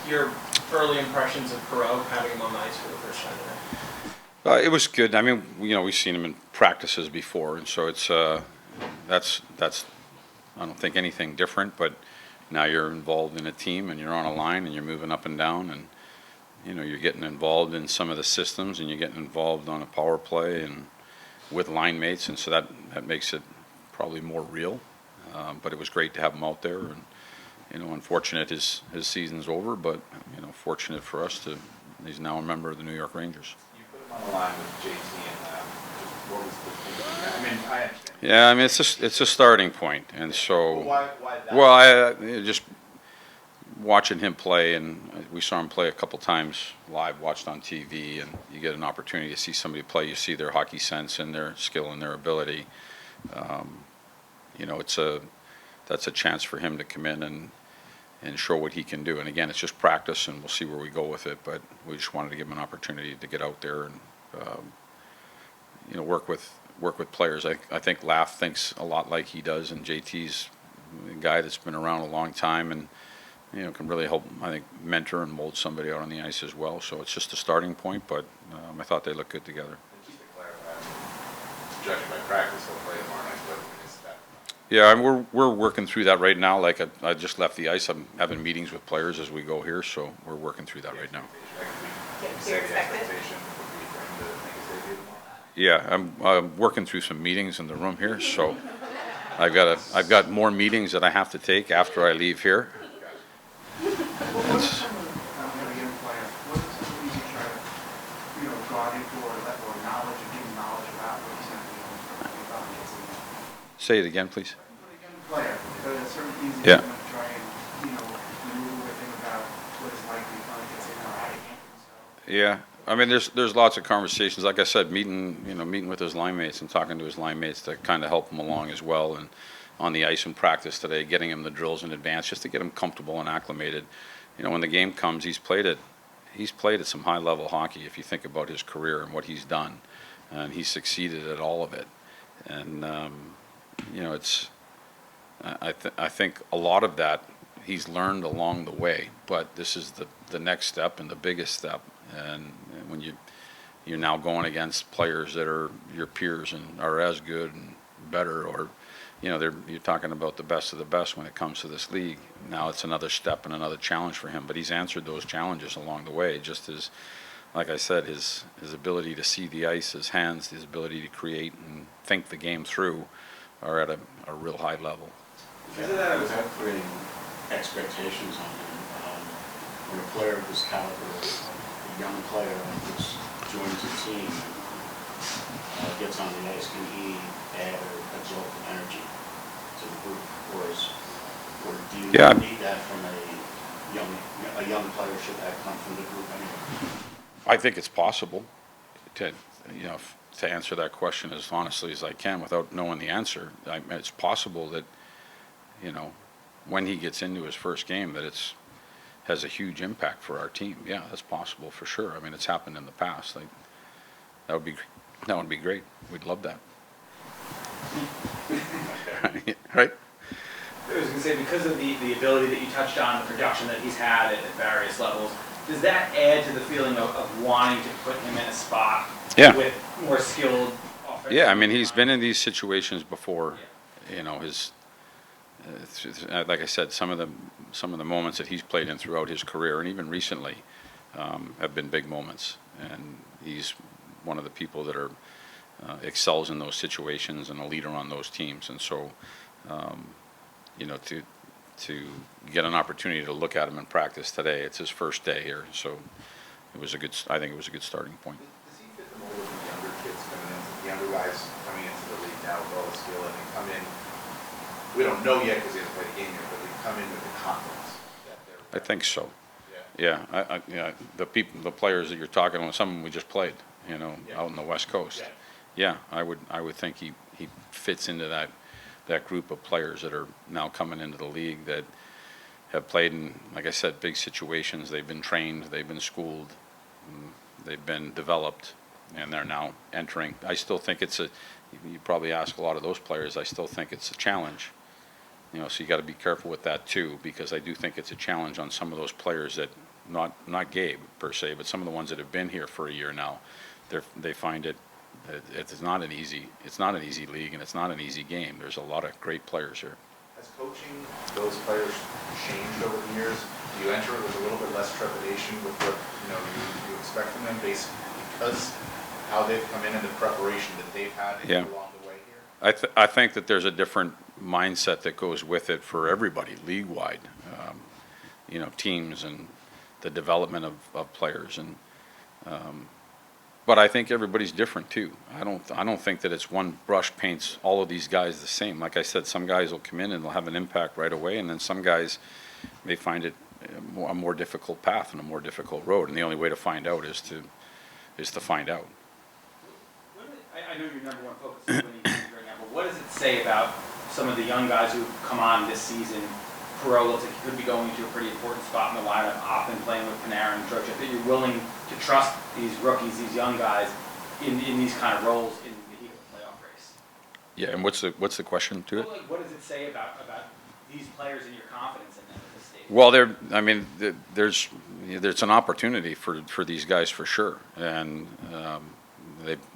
your early impressions of Perau, having him on the ice for the first time today? It was good. I mean, we've seen him in practices before, and so it's that's I don't think anything different. But now you're involved in a team, and you're on a line, and you're moving up and down, and you're getting involved in some of the systems, and you're getting involved on a power play and with line mates, and so that makes it probably more real. But it was great to have him out there, and unfortunate his season's over, but fortunate for us he's now a member of the New York Rangers. You put him on the line with JT, and just what was the thinking? I mean, I understand. Yeah, I mean it's a starting point, and so Why that? well, I just watching him play, and we saw him play a couple times live, watched on TV, and you get an opportunity to see somebody play. You see their hockey sense and their skill and their ability. That's a chance for him to come in and show what he can do. And again, it's just practice, and we'll see where we go with it. But we just wanted to give him an opportunity to get out there and work with players. I think Laugh thinks a lot like he does, and JT's a guy that's been around a long time and can really help, I think, mentor and mold somebody out on the ice as well. So it's just a starting point, but I thought they looked good together. And just to clarify, judging by practice, he'll play tomorrow night, but it's that. Yeah, and we're working through that right now. Like I just left the ice. I'm having meetings with players as we go here, so we're working through that right now. Say the expectation would be for him to make his debut tomorrow. Yeah, I'm working through some meetings in the room here, so I've got more meetings that I have to take after I leave here. Say it again, please. Yeah. Yeah. I mean, there's lots of conversations. Like I said, meeting with his line mates and talking to his line mates to kind of help him along as well, and on the ice in practice today, getting him the drills in advance just to get him comfortable and acclimated. When the game comes, he's played at some high-level hockey. If you think about his career and what he's done, and he's succeeded at all of it, and I think a lot of that he's learned along the way, but this is the next step and the biggest step. And when you're now going against players that are your peers and are as good and better, or you're talking about the best of the best when it comes to this league. Now it's another step and another challenge for him, but he's answered those challenges along the way. Just as, like I said, his ability to see the ice, his hands, his ability to create and think the game through are at a real high level. Because of that, without creating expectations on him, when a player of this caliber, a young player who joins a team, gets on the ice, can he add or absorb energy to the group, or do you need that from a young player? Should that come from the group anyway? I think it's possible to answer that question as honestly as I can without knowing the answer. It's possible that when he gets into his first game that has a huge impact for our team. Yeah, that's possible for sure. I mean, it's happened in the past. That would be great. We'd love that. Right? I was going to say, because of the ability that you touched on, the production that he's had at various levels, does that add to the feeling of wanting to put him in a spot with more skilled offense? Yeah, I mean, he's been in these situations before. Like I said, some of the moments that he's played in throughout his career, and even recently, have been big moments. And he's one of the people that excels in those situations and a leader on those teams. And so, to get an opportunity to look at him in practice today, it's his first day here, so I think it was a good starting point. Does he fit the mold of the younger kids coming in, the younger guys coming into the league now with all the skill, and they come in? We don't know yet because he hasn't played a game yet, but they come in with the confidence that they're. I think so. Yeah. The players that you're talking about, some of them we just played, out in the West Coast. Yeah, I would think he fits into that group of players that are now coming into the league that have played in, like I said, big situations. They've been trained, they've been schooled, they've been developed, and they're now entering. I still think you probably ask a lot of those players, I still think it's a challenge. So you got to be careful with that too, because I do think it's a challenge on some of those players that not Gabe per se, but some of the ones that have been here for a year now, they find it's not an easy league, and it's not an easy game. There's a lot of great players here. Has coaching those players changed over the years? Do you enter it with a little bit less trepidation with what you expect from them, based because how they've come in and the preparation that they've had along the way here? I think that there's a different mindset that goes with it for everybody, league-wide, teams and the development of players. But I think everybody's different too. I don't think that it's one brush paints all of these guys the same. Like I said, some guys will come in and they'll have an impact right away, and then some guys may find it a more difficult path and a more difficult road. And the only way to find out is to find out. I know your number one focus is winning games right now, but what does it say about some of the young guys who come on this season? Perau looks like he could be going into a pretty important spot in the lineup, often playing with Panarin and Trocheck, that you're willing to trust these rookies, these young guys, in these kind of roles in the heat of the playoff race. Yeah, and what's the question to it? Well, like, what does it say about these players and your confidence in them at this stage? Well, there's an opportunity for these guys for sure, and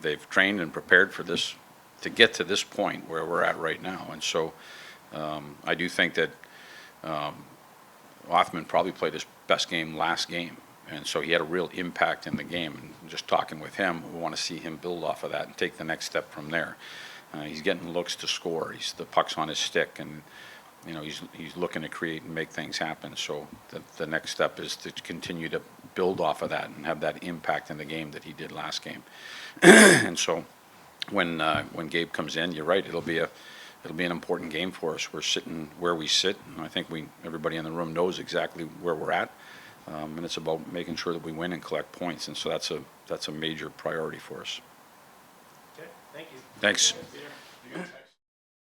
they've trained and prepared for this to get to this point where we're at right now, and so I do think that Othman probably played his best game last game, and so he had a real impact in the game. And just talking with him, we want to see him build off of that and take the next step from there. He's getting looks to score. The puck's on his stick, and he's looking to create and make things happen. So the next step is to continue to build off of that and have that impact in the game that he did last game. And so when Gabe comes in, you're right. It'll be an important game for us. We're sitting where we sit, and I think everybody in the room knows exactly where we're at. And it's about making sure that we win and collect points, and so that's a major priority for us. Okay, thank you. Thanks. Peter.